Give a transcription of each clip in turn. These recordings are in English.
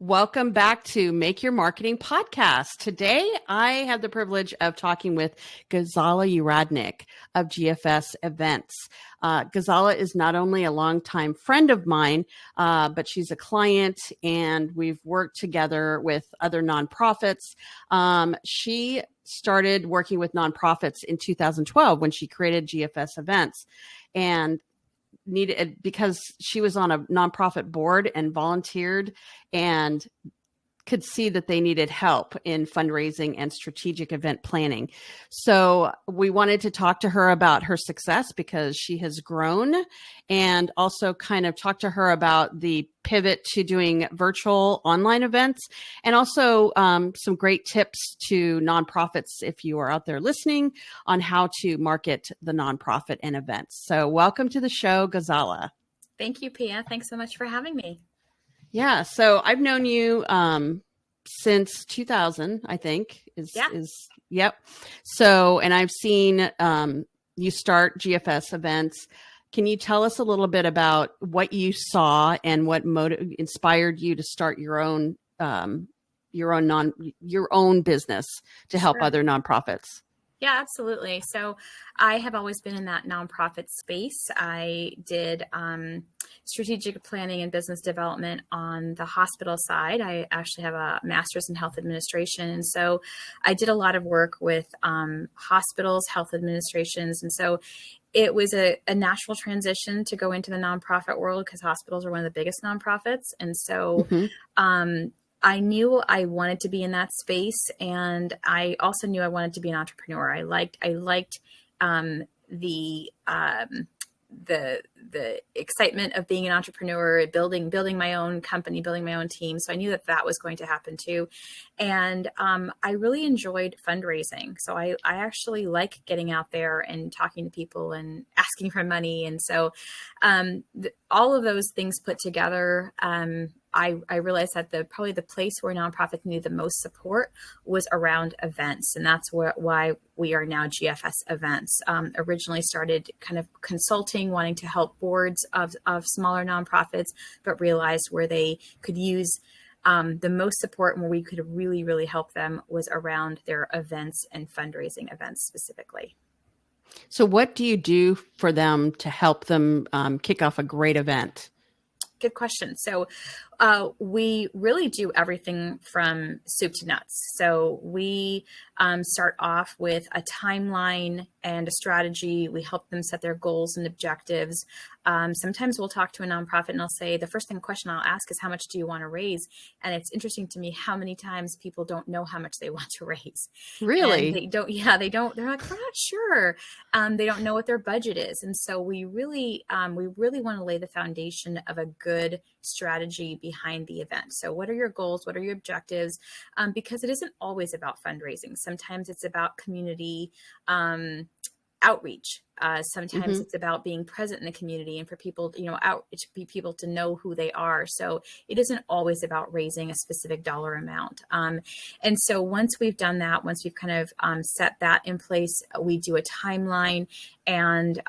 Welcome back to Make Your Marketing Podcast. Today, I have the privilege of talking with Gazala Uradnik of GFS Events. Gazala is not only a longtime friend of mine, but she's a client, and we've worked together with other nonprofits. She started working with nonprofits in 2012 when she created GFS Events, and needed because she was on a nonprofit board and volunteered and could see that they needed help in fundraising and strategic event planning. So we wanted to talk to her about her success because she has grown, and also kind of talk to her about the pivot to doing virtual online events, and also some great tips to nonprofits if you are out there listening on how to market the nonprofit and events. So welcome to the show, Gazala. Thank you, Pia. Thanks so much for having me. Yeah. So I've known you since 2000, I think yep. So, and I've seen you start GFS Events. Can you tell us a little bit about what you saw and what inspired you to start your own business to help other nonprofits? Yeah, absolutely. So I have always been in that nonprofit space. I did strategic planning and business development on the hospital side. I actually have a master's in health administration. And so I did a lot of work with hospitals, health administrations. And so it was a natural transition to go into the nonprofit world because hospitals are one of the biggest nonprofits. And so I knew I wanted to be in that space, and I also knew I wanted to be an entrepreneur. I liked the excitement of being an entrepreneur, building my own company, building my own team. So I knew that was going to happen too. And I really enjoyed fundraising. So I actually like getting out there and talking to people and asking for money. And so all of those things put together, I realized that probably the place where nonprofits needed the most support was around events. And that's why we are now GFS Events. Originally started kind of consulting, wanting to help boards of smaller nonprofits, but realized where they could use the most support and where we could really, really help them was around their events and fundraising events specifically. So what do you do for them to help them kick off a great event? Good question. So we really do everything from soup to nuts. So we start off with a timeline and a strategy. We help them set their goals and objectives. Sometimes we'll talk to a nonprofit and I'll say, the first question I'll ask is, how much do you want to raise? And it's interesting to me how many times people don't know how much they want to raise. Really? And they're like, we're not sure. They don't know what their budget is. And so we really want to lay the foundation of a good strategy behind the event. So what are your goals? What are your objectives? Because it isn't always about fundraising. Sometimes it's about community outreach. Sometimes it's about being present in the community and for people, people to know who they are. So it isn't always about raising a specific dollar amount. And so once we've done that, once we've kind of set that in place, we do a timeline, and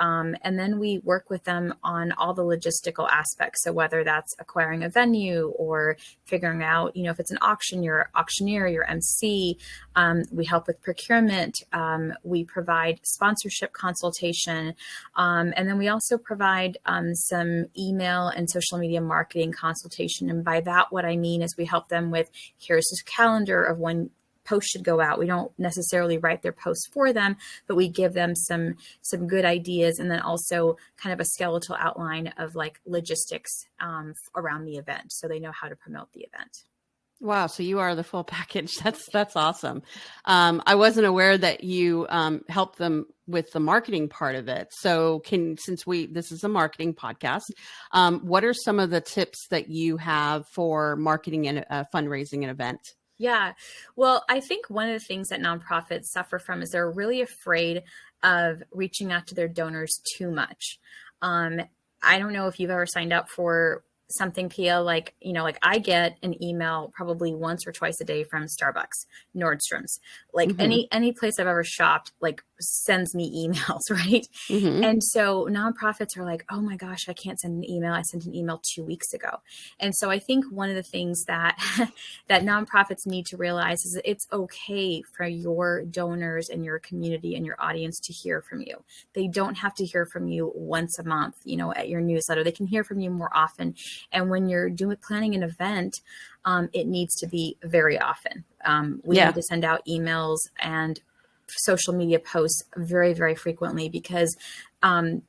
then we work with them on all the logistical aspects. So whether that's acquiring a venue or figuring out, if it's an auction, your auctioneer, your MC, we help with procurement. We provide sponsorship consultation. And then we also provide some email and social media marketing consultation. And by that, what I mean is we help them with, here's this calendar of when posts should go out. We don't necessarily write their posts for them, but we give them some good ideas, and then also kind of a skeletal outline of like logistics around the event, so they know how to promote the event. Wow. So you are the full package. That's awesome. I wasn't aware that you helped them with the marketing part of it. So this is a marketing podcast, what are some of the tips that you have for marketing and fundraising an event? Yeah. Well, I think one of the things that nonprofits suffer from is they're really afraid of reaching out to their donors too much. I don't know if you've ever signed up for something, Pia, like I get an email probably once or twice a day from Starbucks, Nordstrom's, like any place I've ever shopped, like sends me emails, right? Mm-hmm. And so nonprofits are like, oh my gosh, I can't send an email. I sent an email 2 weeks ago. And so I think one of the things that that nonprofits need to realize is that it's okay for your donors and your community and your audience to hear from you. They don't have to hear from you once a month, at your newsletter. They can hear from you more often. And when you're planning an event, it needs to be very often. We need to send out emails and social media posts very, very frequently, because it'll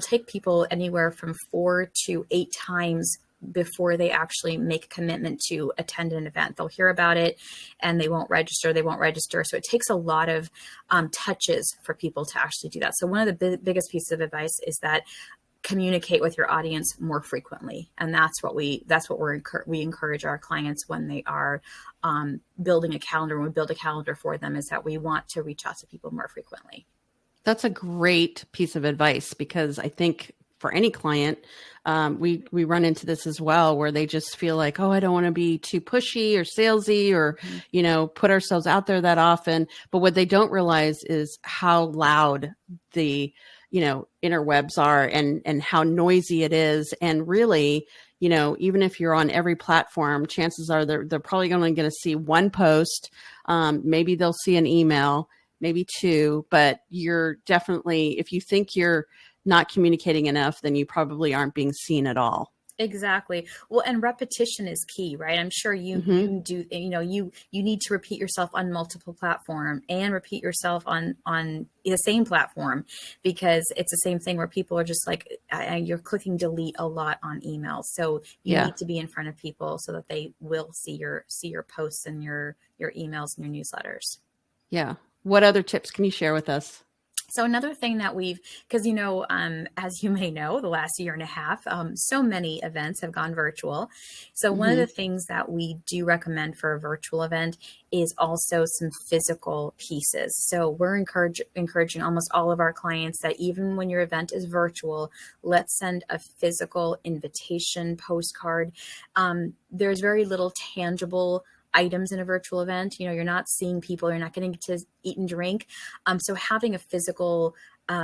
take people anywhere from 4 to 8 times before they actually make a commitment to attend an event. They'll hear about it and they won't register. So it takes a lot of touches for people to actually do that. So one of the biggest pieces of advice is that communicate with your audience more frequently. And that's what we encourage our clients when they are building a calendar. When we build a calendar for them, is that we want to reach out to people more frequently. That's a great piece of advice, because I think for any client, we run into this as well, where they just feel like, oh, I don't want to be too pushy or salesy or, put ourselves out there that often. But what they don't realize is how loud the, interwebs are, and how noisy it is. And really, even if you're on every platform, chances are they're probably only going to see one post. Maybe they'll see an email, maybe 2, but you're definitely, if you think you're not communicating enough, then you probably aren't being seen at all. Exactly. Well, and repetition is key, right? I'm sure you do, you need to repeat yourself on multiple platforms and repeat yourself on the same platform, because it's the same thing where people are just like, you're clicking delete a lot on emails. So you need to be in front of people so that they will see your posts and your emails and your newsletters. Yeah. What other tips can you share with us? So another thing that because, as you may know, the last year and a half, so many events have gone virtual. So one of the things that we do recommend for a virtual event is also some physical pieces. So we're encouraging almost all of our clients that even when your event is virtual, let's send a physical invitation postcard. There's very little tangible items in a virtual event. You're not seeing people, you're not getting to eat and drink. So having a physical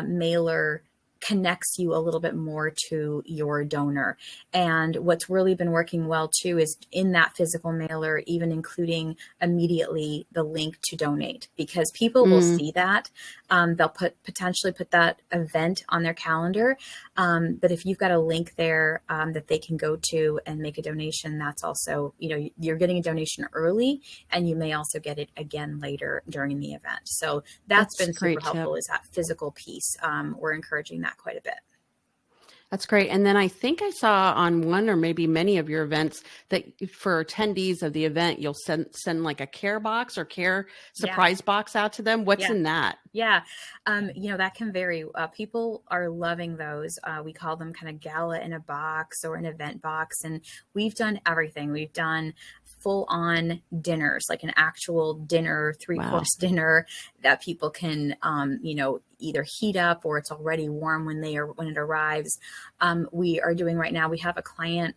mailer connects you a little bit more to your donor. And what's really been working well too is in that physical mailer, even including immediately the link to donate, because people will see that. They'll potentially put that event on their calendar. But if you've got a link there that they can go to and make a donation, that's also, you're getting a donation early, and you may also get it again later during the event. So that's been super helpful, is that physical piece. We're encouraging that quite a bit. That's great. And then I think I saw on one or maybe many of your events that for attendees of the event, you'll send like a care box or care surprise box out to them. What's in that? Yeah. That can vary. People are loving those. We call them kind of gala in a box or an event box. And we've done everything. We've done full on dinners, like an actual dinner, 3-course dinner that people can, either heat up or it's already warm when it arrives. We are doing right now, we have a client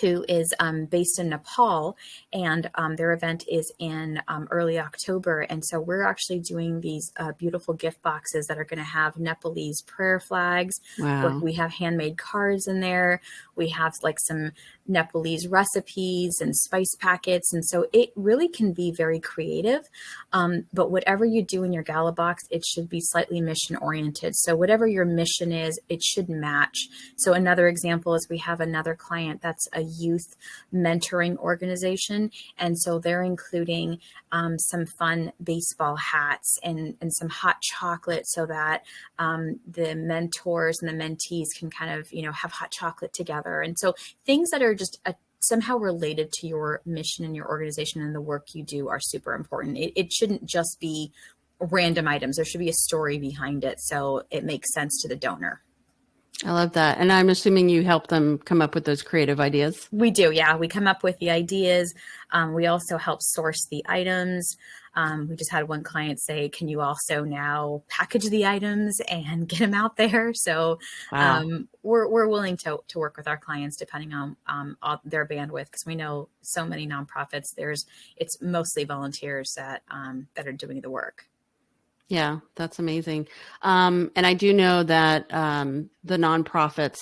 who is based in Nepal, and their event is in early October. And so we're actually doing these beautiful gift boxes that are going to have Nepalese prayer flags. Wow. We have handmade cards in there. We have like some Nepalese recipes and spice packets. And so it really can be very creative. But whatever you do in your gala box, it should be slightly mission oriented. So whatever your mission is, it should match. So another example is we have another client that's a youth mentoring organization. And so they're including some fun baseball hats and some hot chocolate so that the mentors and the mentees can kind of, have hot chocolate together. And so things that are just somehow related to your mission and your organization and the work you do are super important. It shouldn't just be random items. There should be a story behind it, so it makes sense to the donor. I love that. And I'm assuming you help them come up with those creative ideas. We do. Yeah. We come up with the ideas. We also help source the items. We just had one client say, can you also now package the items and get them out there? So we're willing to work with our clients depending on their bandwidth, because we know so many nonprofits, it's mostly volunteers that are doing the work. Yeah, that's amazing. And I do know that the nonprofits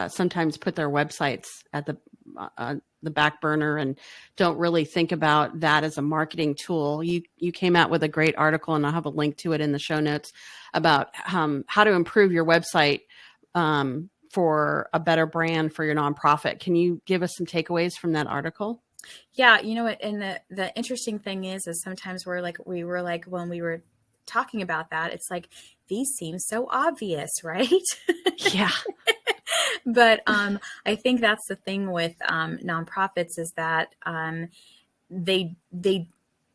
sometimes put their websites at the back burner and don't really think about that as a marketing tool. You came out with a great article, and I'll have a link to it in the show notes about how to improve your website for a better brand for your nonprofit. Can you give us some takeaways from that article? Yeah, you know what? And the interesting thing is sometimes we were like when we were talking about that, it's like these seem so obvious, right? Yeah. But I think that's the thing with nonprofits is that they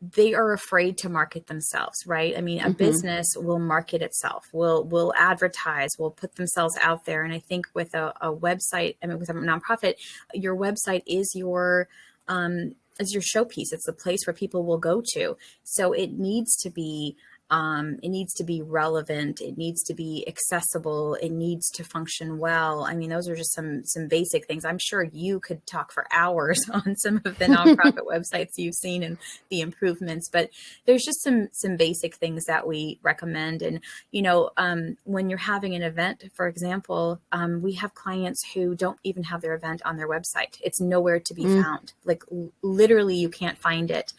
they are afraid to market themselves, right? I mean, a business will market itself, will advertise, will put themselves out there. And I think with a website, I mean, with a nonprofit, your website is your showpiece. It's the place where people will go to. So it needs to be relevant. It needs to be accessible. It needs to function well. I mean, those are just some basic things. I'm sure you could talk for hours on some of the nonprofit websites you've seen and the improvements, but there's just some basic things that we recommend. And, you know, when you're having an event, for example, we have clients who don't even have their event on their website. It's nowhere to be found. Like literally you can't find it.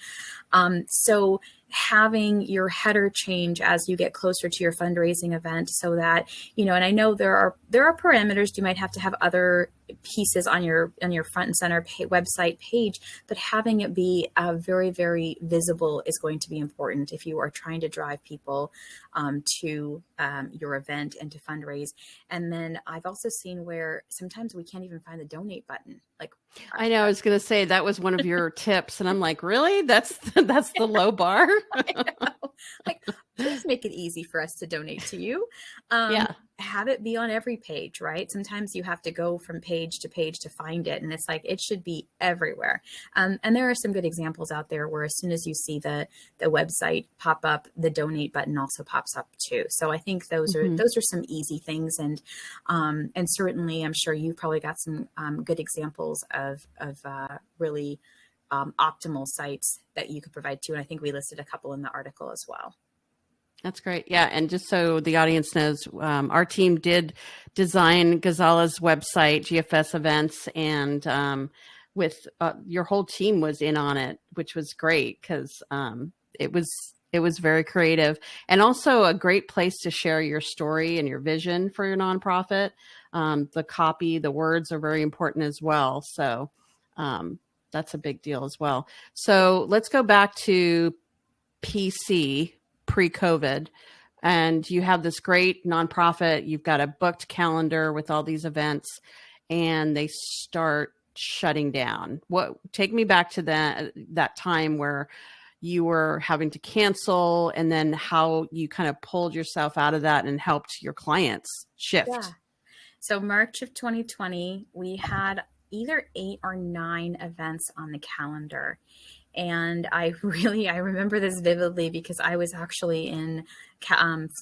So having your header change as you get closer to your fundraising event so that, you know, and I know there are parameters. You might have to have other pieces on your front and center website page, but having it be very, very visible is going to be important if you are trying to drive people to your event and to fundraise. And then I've also seen where sometimes we can't even find the donate button. Like, I know, I was going to say that was one of your tips, and I'm like, really? That's the low bar? Like, please make it easy for us to donate to you. Yeah. Have it be on every page, right? Sometimes you have to go from page to find it, and it's like it should be everywhere. And there are some good examples out there where as soon as you see the website pop up, the donate button also pops up too. So I think those are some easy things, and certainly I'm sure you've probably got some good examples of really optimal sites that you could provide too. And I think we listed a couple in the article as well. That's great. Yeah. And just so the audience knows, our team did design Gazala's website, GFS Events, and with your whole team was in on it, which was great because it was very creative and also a great place to share your story and your vision for your nonprofit. The copy, the words are very important as well. So that's a big deal as well. So let's go back to PC pre-COVID, and you have this great nonprofit. You've got a booked calendar with all these events, and they start shutting down. Take me back to that time where you were having to cancel, and then how you kind of pulled yourself out of that and helped your clients shift. Yeah. So March of 2020, we had either 8 or 9 events on the calendar. And I remember this vividly because I was actually in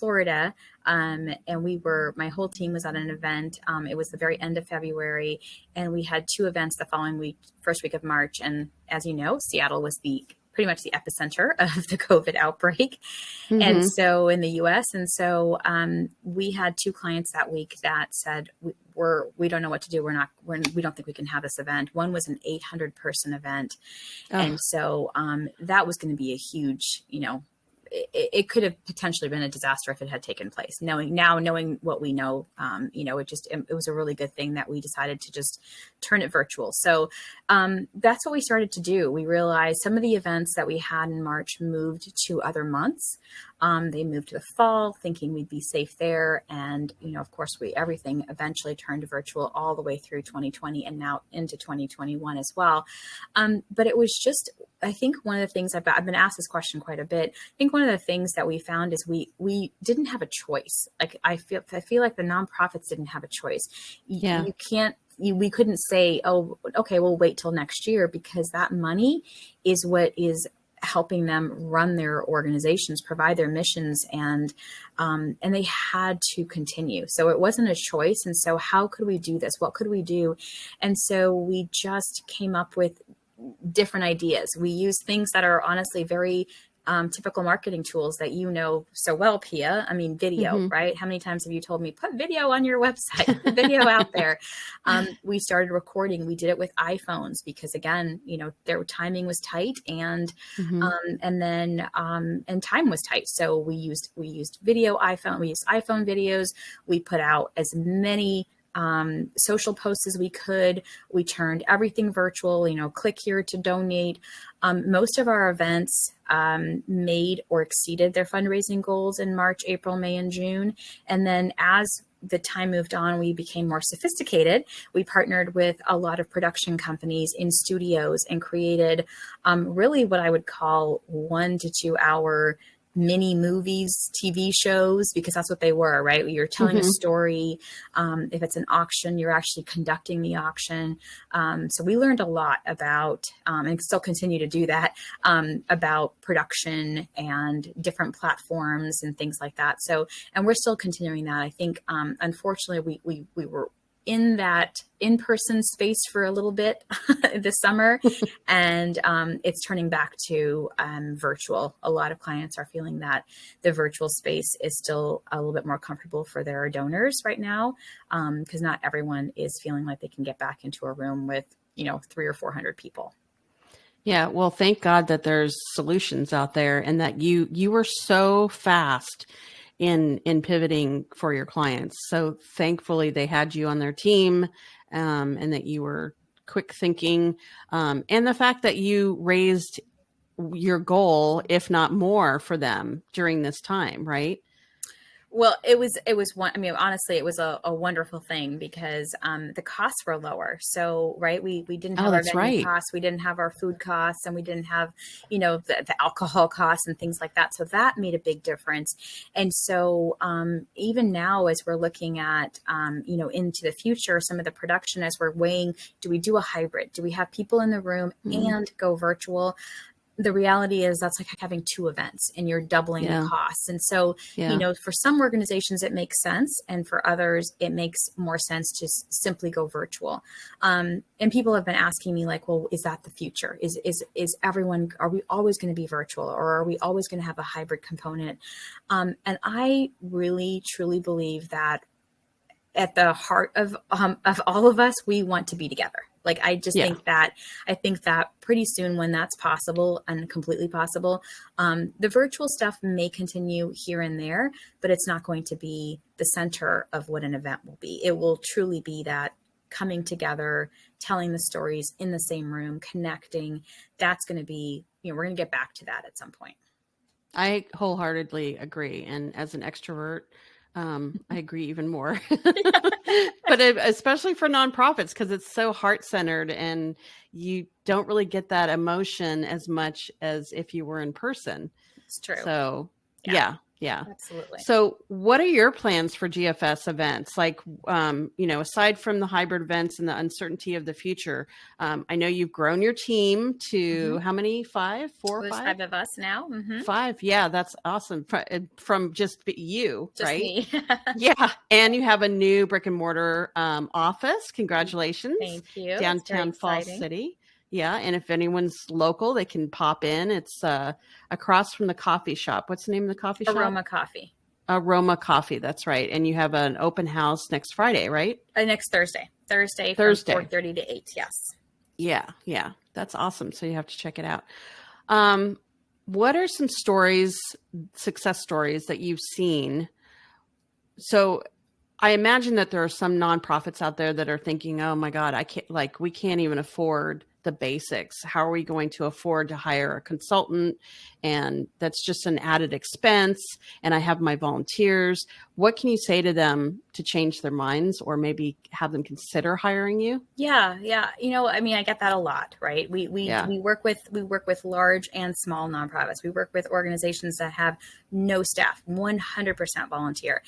Florida, and my whole team was at an event. It was the very end of February, and we had 2 events the following week, first week of March. And as you know, Seattle was pretty much the epicenter of the COVID outbreak. And so in the US. And so we had 2 clients that week that said, we don't know what to do. We don't think we can have this event. One was an 800 person event. Oh. And so that was going to be a huge, you know, it could have potentially been a disaster if it had taken place. Knowing what we know, you know, it was a really good thing that we decided to just turn it virtual. So that's what we started to do. We realized some of the events that we had in March moved to other months. They moved to the fall, thinking we'd be safe there. And, you know, of course, everything eventually turned virtual all the way through 2020 and now into 2021 as well. But it was just, I think one of the things I've been asked this question quite a bit. I think one of the things that we found is we didn't have a choice. Like I feel like the nonprofits didn't have a choice. Yeah. We couldn't say, oh, okay, we'll wait till next year, because that money is what is helping them run their organizations, provide their missions, and they had to continue. So it wasn't a choice. And so how could we do this? What could we do? And so we just came up with different ideas. We use things that are honestly very typical marketing tools that you know so well, Pia. I mean, video, right? How many times have you told me, put video on your website, put video out there? We started recording. We did it with iPhones because, again, their timing was tight, and time was tight. So we used video iPhone. We used iPhone videos. We put out as many social posts as we could. We turned everything virtual, click here to donate. Most of our events made or exceeded their fundraising goals in March, April, May, and June. And then as the time moved on, we became more sophisticated. We partnered with a lot of production companies in studios and created really what I would call 1 to 2 hour mini movies, TV shows, because that's what they were, right? You're telling a story. If it's an auction, you're actually conducting the auction. So we learned a lot about, and still continue to do that, about production and different platforms and things like that. So, and we're still continuing that. I think, unfortunately, we were in that in-person space for a little bit this summer, and it's turning back to virtual. A lot of clients are feeling that the virtual space is still a little bit more comfortable for their donors right now, because not everyone is feeling like they can get back into a room with 300 or 400 people. Yeah, well, thank God that there's solutions out there, and that you were so fast in pivoting for your clients. So thankfully they had you on their team, and that you were quick thinking, and the fact that you raised your goal, if not more, for them during this time, right? Well, it was one. I mean, honestly, it was a wonderful thing because the costs were lower. So, right, we didn't have our venue costs, we didn't have our food costs, and we didn't have, the alcohol costs and things like that. So that made a big difference. And so even now, as we're looking at, into the future, some of the production, as we're weighing, do we do a hybrid? Do we have people in the room and go virtual? The reality is that's like having 2 events and you're doubling the costs. And so, for some organizations, it makes sense. And for others, it makes more sense to simply go virtual. And people have been asking me like, well, is that the future? Is everyone, are we always going to be virtual, or are we always going to have a hybrid component? And I really, truly believe that at the heart of all of us, we want to be together. Like, I just think that pretty soon, when that's possible and completely possible, the virtual stuff may continue here and there, but it's not going to be the center of what an event will be. It will truly be that coming together, telling the stories in the same room, connecting. That's going to be, we're going to get back to that at some point. I wholeheartedly agree. And as an extrovert, I agree even more, but especially for nonprofits, because it's so heart-centered and you don't really get that emotion as much as if you were in person. It's true. So yeah. Absolutely. So what are your plans for GFS events? Like, aside from the hybrid events and the uncertainty of the future, I know you've grown your team to how many? 5, 4, There's 5? 5 of us now. 5. Yeah, that's awesome. From just you, just right? Me. Yeah. And you have a new brick and mortar office. Congratulations. Thank you. Downtown Falls City. Yeah. And if anyone's local, they can pop in. It's across from the coffee shop. What's the name of the coffee shop? Aroma Coffee. Aroma Coffee. That's right. And you have an open house next Friday, right? Next Thursday. Thursday. From 4:30 to 8. Yes. Yeah. That's awesome. So you have to check it out. What are some success stories that you've seen? So I imagine that there are some nonprofits out there that are thinking, oh my God, we can't even afford the basics. How are we going to afford to hire a consultant? And that's just an added expense. And I have my volunteers. What can you say to them to change their minds, or maybe have them consider hiring you? Yeah. I get that a lot, right? We work with large and small nonprofits. We work with organizations that have no staff, 100% volunteer.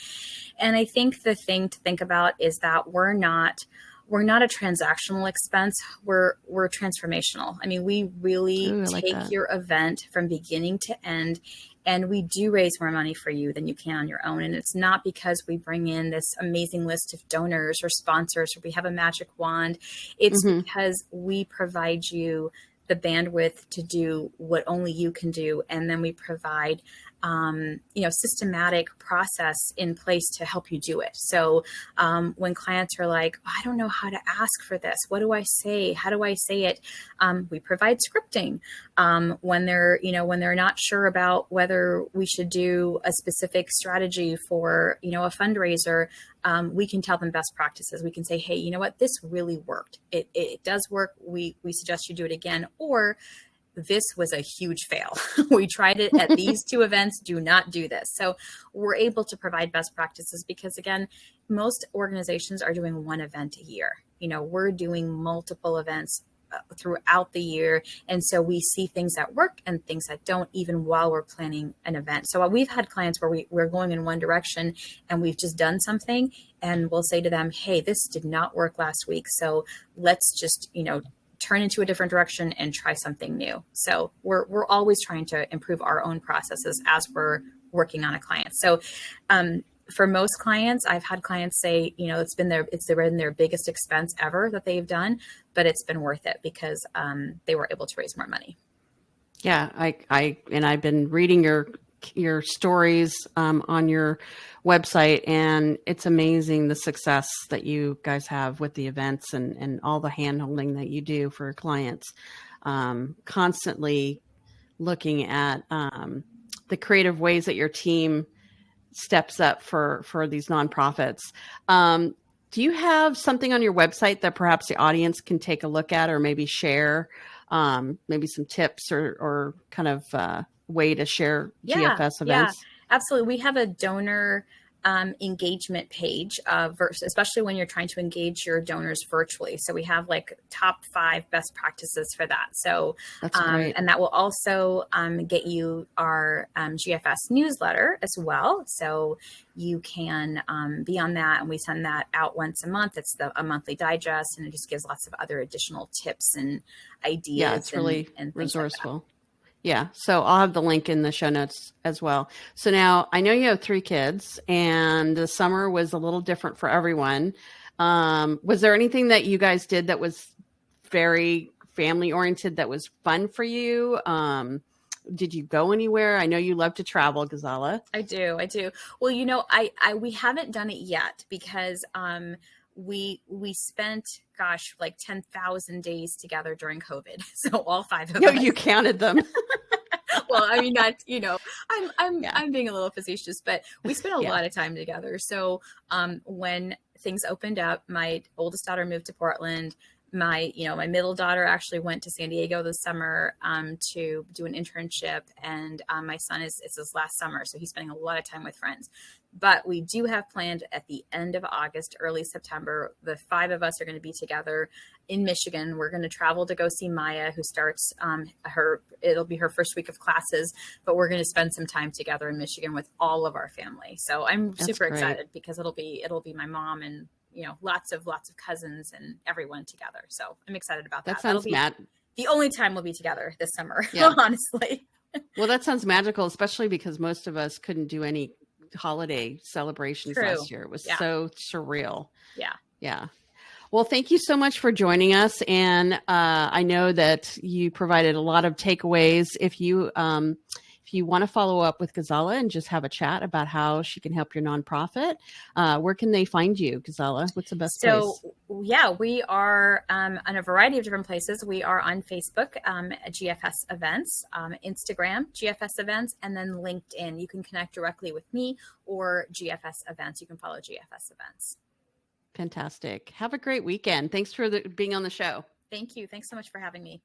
And I think the thing to think about is that we're not a transactional expense. We're transformational. I mean, we really take your event from beginning to end, and we do raise more money for you than you can on your own. And it's not because we bring in this amazing list of donors or sponsors, or we have a magic wand. It's because we provide you the bandwidth to do what only you can do. And then we provide systematic process in place to help you do it. So when clients are like, I don't know how to ask for this, what do I say? How do I say it? We provide scripting. When they're not sure about whether we should do a specific strategy for, a fundraiser, we can tell them best practices. We can say, hey, you know what, this really worked. It does work. We suggest you do it again. Or this was a huge fail. We tried it at these 2 events. Do not do this. So we're able to provide best practices because, again, most organizations are doing 1 event a year. We're doing multiple events throughout the year. And so we see things that work and things that don't, even while we're planning an event. So we've had clients where we're going in one direction and we've just done something, and we'll say to them, hey, this did not work last week. So let's just, turn into a different direction and try something new. So we're always trying to improve our own processes as we're working on a client. So for most clients, I've had clients say, it's been their biggest expense ever that they've done, but it's been worth it because they were able to raise more money. Yeah, I've been reading your stories on your website, and it's amazing the success that you guys have with the events and all the handholding that you do for clients. Constantly looking at the creative ways that your team steps up for these nonprofits. Do you have something on your website that perhaps the audience can take a look at or maybe share, maybe some tips or kind of way to share GFS events? Yeah, absolutely. We have a donor engagement page, especially when you're trying to engage your donors virtually. So we have like top 5 best practices for that. So that's great. And that will also get you our GFS newsletter as well. So you can be on that, and we send that out once a month. It's a monthly digest, and it just gives lots of other additional tips and ideas. Yeah, it's really and resourceful. Like yeah. So I'll have the link in the show notes as well. So now I know you have 3 kids, and the summer was a little different for everyone. Was there anything that you guys did that was very family oriented that was fun for you? Did you go anywhere? I know you love to travel, Gazala. I do. Well, we haven't done it yet because we spent, like 10,000 days together during COVID. So all 5 of us. No, you counted them. Well, I mean, not, I'm being a little facetious, but we spent a lot of time together. So when things opened up, my oldest daughter moved to Portland. My middle daughter actually went to San Diego this summer to do an internship, and my son it's his last summer, so he's spending a lot of time with friends. But we do have planned at the end of August, early September, the 5 of us are going to be together in Michigan. We're going to travel to go see Maya, who starts it'll be her first week of classes, but we're going to spend some time together in Michigan with all of our family. So I'm super excited because it'll be my mom and lots of cousins and everyone together. So I'm excited about that. That sounds the only time we'll be together this summer, honestly. Well, that sounds magical, especially because most of us couldn't do any holiday celebrations last year. It was so surreal. Yeah. Well, thank you so much for joining us. And I know that you provided a lot of takeaways. If you want to follow up with Gazala and just have a chat about how she can help your nonprofit, where can they find you, Gazala? What's the best place? So, we are on a variety of different places. We are on Facebook at GFS Events, Instagram, GFS Events, and then LinkedIn. You can connect directly with me or GFS Events. You can follow GFS Events. Fantastic. Have a great weekend. Thanks for being on the show. Thank you. Thanks so much for having me.